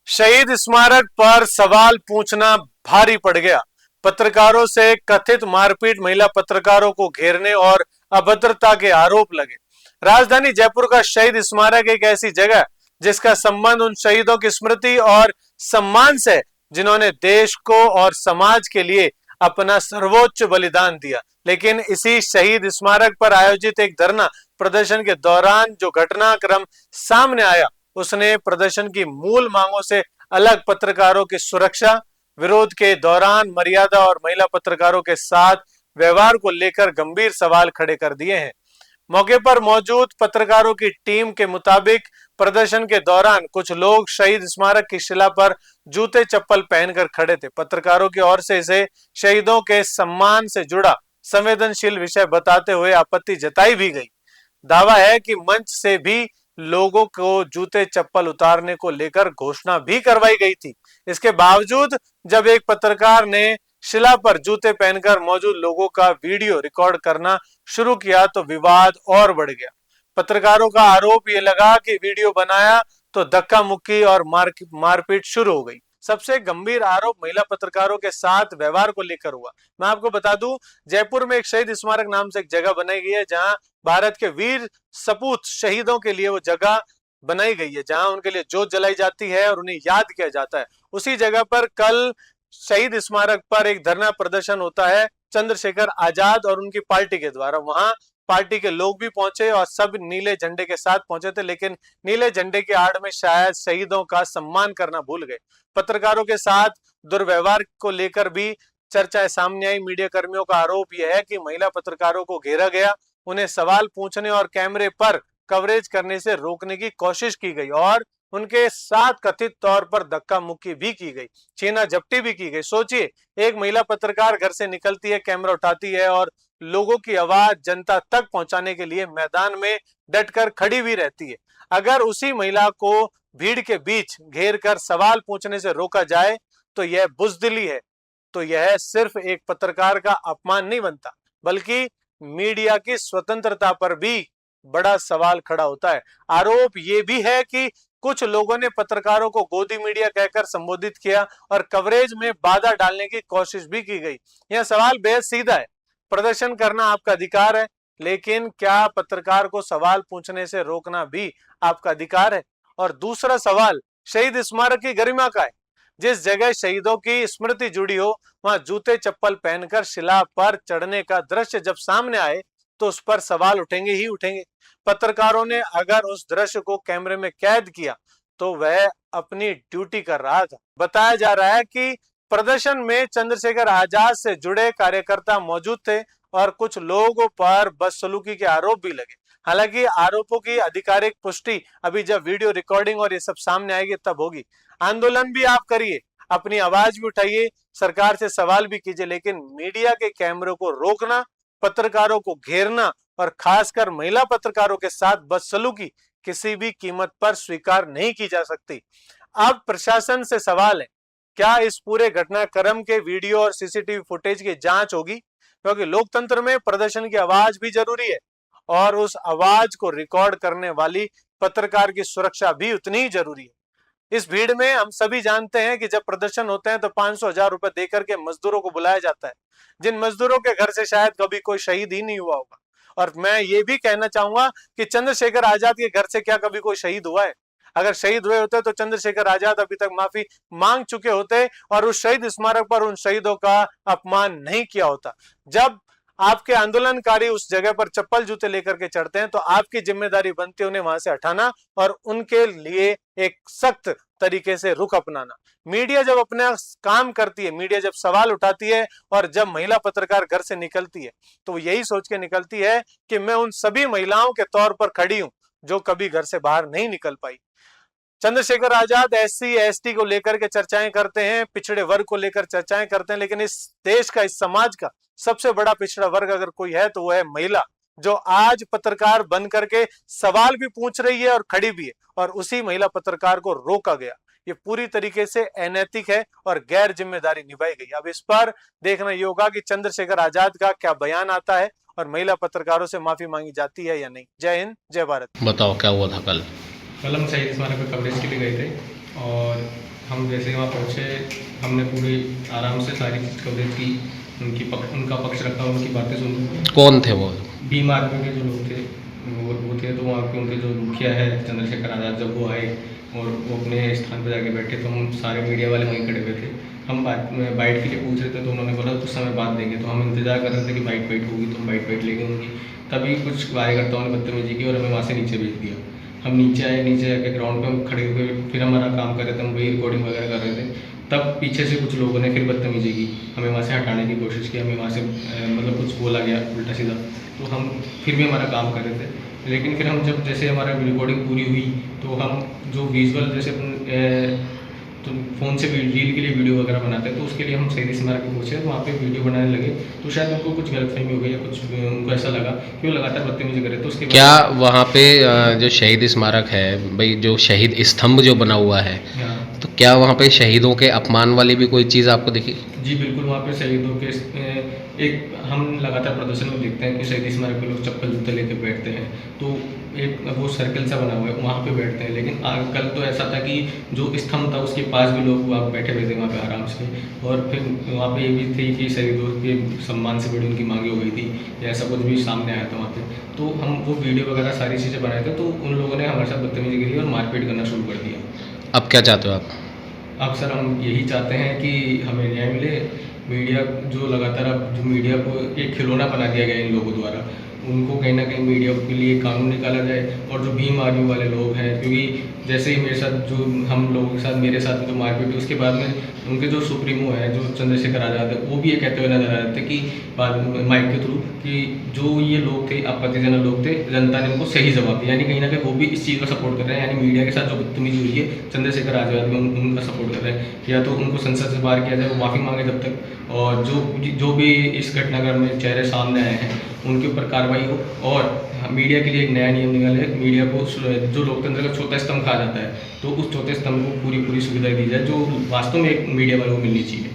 शहीद स्मारक पर सवाल पूछना भारी पड़ गया। पत्रकारों से कथित मारपीट, महिला पत्रकारों को घेरने और अभद्रता के आरोप लगे। राजधानी जयपुर का शहीद स्मारक एक ऐसी जगह जिसका संबंध उन शहीदों की स्मृति और सम्मान से जिन्होंने देश को और समाज के लिए अपना सर्वोच्च बलिदान दिया। लेकिन इसी शहीद स्मारक पर आयोजित एक धरना प्रदर्शन के दौरान जो घटनाक्रम सामने आया, उसने प्रदर्शन की मूल मांगों से अलग पत्रकारों की सुरक्षा, विरोध के दौरान मर्यादा और महिला पत्रकारों के साथ व्यवहार को लेकर गंभीर सवाल खड़े कर दिए हैं। मौके पर मौजूद पत्रकारों की टीम के मुताबिक प्रदर्शन के दौरान कुछ लोग शहीद स्मारक की शिला पर जूते चप्पल पहनकर खड़े थे। पत्रकारों की ओर से इसे शहीदों के सम्मान से जुड़ा संवेदनशील विषय बताते हुए आपत्ति जताई भी गई। दावा है कि मंच से भी लोगों को जूते चप्पल उतारने को लेकर घोषणा भी करवाई गई थी। इसके बावजूद जब एक पत्रकार ने शिला पर जूते पहनकर मौजूद लोगों का वीडियो रिकॉर्ड करना शुरू किया तो विवाद और बढ़ गया। पत्रकारों का आरोप ये लगा कि वीडियो बनाया तो धक्का मुक्की और मारपीट शुरू हो गई। सबसे गंभीर आरोप महिला पत्रकारों के साथ व्यवहार को लेकर हुआ। मैं आपको बता दूं, जयपुर में एक शहीद स्मारक नाम से एक जगह बनाई गई है जहां भारत के वीर सपूत शहीदों के लिए वो जगह बनाई गई है, जहां उनके लिए जोत जलाई जाती है और उन्हें याद किया जाता है। उसी जगह पर कल शहीद स्मारक पर एक धरना प्रदर्शन होता है चंद्रशेखर आजाद और उनकी पार्टी के द्वारा। वहां पार्टी के लोग भी पहुंचे और सब नीले झंडे के साथ पहुंचे थे, लेकिन नीले झंडे की आड़ में शायद शहीदों का सम्मान करना भूल गए। पत्रकारों के साथ दुर्व्यवहार को लेकर भी चर्चाएं सामने आई। मीडिया कर्मियों का आरोप यह है कि महिला पत्रकारों को घेरा गया, उन्हें सवाल पूछने और कैमरे पर कवरेज करने से रोकने की कोशिश की गई और उनके साथ कथित तौर पर धक्का मुक्की भी की गई, छीना झपटी भी की गई। सोचिए, एक महिला पत्रकार घर से निकलती है, कैमरा उठाती है और लोगों की आवाज जनता तक पहुंचाने के लिए मैदान में डटकर खड़ी भी रहती है। अगर उसी महिला को भीड़ के बीच घेर कर सवाल पूछने से रोका जाए तो यह बुजदिली है, तो यह सिर्फ एक पत्रकार का अपमान नहीं बनता, बल्कि मीडिया की स्वतंत्रता पर भी बड़ा सवाल खड़ा होता है। आरोप ये भी है कि कुछ लोगों ने पत्रकारों को गोदी मीडिया कहकर संबोधित किया और कवरेज में बाधा डालने की कोशिश भी की गई। यह सवाल बेहद सीधा है। प्रदर्शन करना आपका अधिकार है, लेकिन क्या पत्रकार को सवाल पूछने से रोकना भी आपका अधिकार है? और दूसरा सवाल शहीद स्मारक की गरिमा का है। जिस जगह शहीदों की स्मृति जुड़ी हो, वहां जूते चप्पल पहनकर शिला पर चढ़ने का दृश्य जब सामने आए तो उस पर सवाल उठेंगे ही उठेंगे। पत्रकारों ने अगर उस दृश्य को कैमरे में कैद किया तो वह अपनी ड्यूटी कर रहा था। बताया जा रहा है कि प्रदर्शन में चंद्रशेखर आजाद से जुड़े कार्यकर्ता मौजूद थे और कुछ लोगों पर बदसलूकी के आरोप भी लगे। हालांकि आरोपों की आधिकारिक पुष्टि अभी जब वीडियो रिकॉर्डिंग और ये सब सामने आएगी तब होगी। आंदोलन भी आप करिए, अपनी आवाज भी उठाइए, सरकार से सवाल भी कीजिए, लेकिन मीडिया के कैमरों को रोकना, पत्रकारों को घेरना और खासकर महिला पत्रकारों के साथ बदसलूकी किसी भी कीमत पर स्वीकार नहीं की जा सकती। अब प्रशासन से सवाल है, क्या इस पूरे घटनाक्रम के वीडियो और सीसीटीवी फुटेज की जांच होगी? क्योंकि लोकतंत्र में प्रदर्शन की आवाज भी जरूरी है और उस आवाज को रिकॉर्ड करने वाली पत्रकार की सुरक्षा भी उतनी ही जरूरी है। इस भीड़ में हम सभी जानते हैं कि जब प्रदर्शन होते हैं तो 500,000 रुपए देकर के मजदूरों को बुलाया जाता है, जिन मजदूरों के घर से शायद कभी कोई शहीद ही नहीं हुआ होगा। और मैं ये भी कहना चाहूंगा कि चंद्रशेखर आजाद के घर से क्या कभी कोई शहीद हुआ है? अगर शहीद हुए होते तो चंद्रशेखर आजाद अभी तक माफी मांग चुके होते और उस शहीद स्मारक पर उन शहीदों का अपमान नहीं किया होता। जब आपके आंदोलनकारी उस जगह पर चप्पल जूते लेकर के चढ़ते हैं तो आपकी जिम्मेदारी बनती है उन्हें वहां से हटाना और उनके लिए एक सख्त तरीके से रुख अपनाना। मीडिया जब अपना काम करती है, मीडिया जब सवाल उठाती है और जब महिला पत्रकार घर से निकलती है तो वो यही सोच के निकलती है कि मैं उन सभी महिलाओं के तौर पर खड़ी हूं जो कभी घर से बाहर नहीं निकल पाई। चंद्रशेखर आजाद एससी एसटी को लेकर के चर्चाएं करते हैं, पिछड़े वर्ग को लेकर चर्चाएं करते हैं, लेकिन इस देश का, इस समाज का सबसे बड़ा पिछड़ा वर्ग अगर कोई है तो वो है महिला, जो आज पत्रकार बन करके सवाल भी पूछ रही है और खड़ी भी है, और उसी महिला पत्रकार को रोका गया। ये पूरी तरीके से अनैतिक है और गैर जिम्मेदारी निभाई गई। अब इस पर देखना ये होगा कि चंद्रशेखर आजाद का क्या बयान आता है और महिला पत्रकारों से माफी मांगी जाती है या नहीं। जय हिंद, जय भारत। बताओ क्या हुआ था कल? कल हम शहीद स्मारक पर कवरेज के लिए गए थे और हम जैसे वहाँ पहुँचे, हमने पूरी आराम से सारी चीज़ कवरेज की, उनका पक्ष रखा, उनकी बातें सुनी। कौन थे वो? भीम आर्मी के जो लोग थे वो थे, तो वहाँ के उनके जो मुखिया है चंद्रशेखर आज़ाद, जब वो आए और वो अपने स्थान पर जाके बैठे तो हम सारे मीडिया वाले वहीं खड़े हुए थे। हम बाइट के लिए पूछ रहे थे तो उन्होंने बोला कुछ समय बाद देंगे, तो हम इंतज़ार कर रहे थे कि बाइट होगी तो हम बाइट लेंगे उनकी। तभी कुछ कार्यकर्ताओं ने बदतमीजी की और हमें वहाँ से नीचे भेज दिया। हम नीचे आए, नीचे आके ग्राउंड पे हम खड़े हुए, फिर हमारा काम कर रहे थे, हम वही रिकॉर्डिंग वगैरह कर रहे थे। तब पीछे से कुछ लोगों ने फिर बदतमीजी की, हमें वहाँ से हटाने की कोशिश की, हमें वहाँ से मतलब कुछ बोला गया उल्टा सीधा, तो हम फिर भी हमारा काम कर रहे थे। लेकिन फिर हम जब जैसे हमारा रिकॉर्डिंग पूरी हुई तो हम जो विजुअल जैसे तो फ़ोन से रील के लिए वीडियो वगैरह बनाते हैं, तो उसके लिए हम शहीद स्मारक पे पहुँचे, तो वहाँ पे वीडियो बनाने लगे, तो शायद उनको कुछ गलतफहमी हो गई या कुछ उनको ऐसा लगा कि वो लगातार बदतमीजी कर रहे, तो उसके क्या बाद वहाँ पे जो शहीद स्मारक है भाई, जो शहीद स्तंभ जो बना हुआ है, हाँ तो क्या वहाँ पे शहीदों के अपमान वाली भी कोई चीज़ आपको दिखी? जी बिल्कुल, वहाँ पे शहीदों के एक हम लगातार प्रदर्शन में देखते हैं कि शहीद स्मारक पे लोग चप्पल जूते लेके बैठते हैं, तो एक वो सर्कल सा बना हुआ है वहाँ पे बैठते हैं। लेकिन कल तो ऐसा था कि जो स्तंभ था उसके पास भी लोग वहाँ बैठे हुए थे वहाँ पे आराम से, और फिर वहाँ पे ये भी थी कि शहीदों के सम्मान से बड़ी उनकी मांगे हो गई थी, या ऐसा कुछ भी सामने आया था वहाँ पे। तो हम वो वीडियो वगैरह सारी चीज़ें बनाए थे, तो उन लोगों ने हमारे साथ बदतमीजी करी और मारपीट करना शुरू कर दिया। अब क्या चाहते हो आप? अब सर हम यही चाहते हैं कि हमें न्याय मिले। मीडिया जो लगातार अब जो मीडिया को एक खिलौना बना दिया गया इन लोगों द्वारा, उनको कहीं न कहीं मीडिया के लिए कानून निकाला जाए, और जो भीम आर्मी वाले लोग हैं, क्योंकि जैसे ही मेरे साथ जो हम लोगों के साथ मेरे साथ जो मारपीट हुई उसके बाद में उनके जो सुप्रीमो हैं जो चंद्रशेखर आज़ाद है, वो भी ये कहते हुए नजर आ रहे थे कि बाद में माइक के थ्रू कि जो ये लोग थे आपत्तिजनक लोग थे, जनता ने उनको सही जवाब दिया, यानी कहीं ना कहीं वो भी इस चीज़ का सपोर्ट कर रहे हैं, यानी मीडिया के साथ जो बदतमीजी हुई है चंद्रशेखर आज़ाद भी उनका सपोर्ट कर रहे हैं। या तो उनको संसद से बाहर किया जाए, वो माफ़ी मांगे जब तक, और जो भी इस घटनाक्रम में चेहरे सामने आए हैं उनके ऊपर कार्रवाई हो, और मीडिया के लिए एक नया नियम निकाले। मीडिया को जो लोकतंत्र का चौथा स्तंभ कहा जाता है, तो उस चौथे स्तंभ को पूरी सुविधाएं दी जाए जो वास्तव में एक मीडिया वालों को मिलनी चाहिए।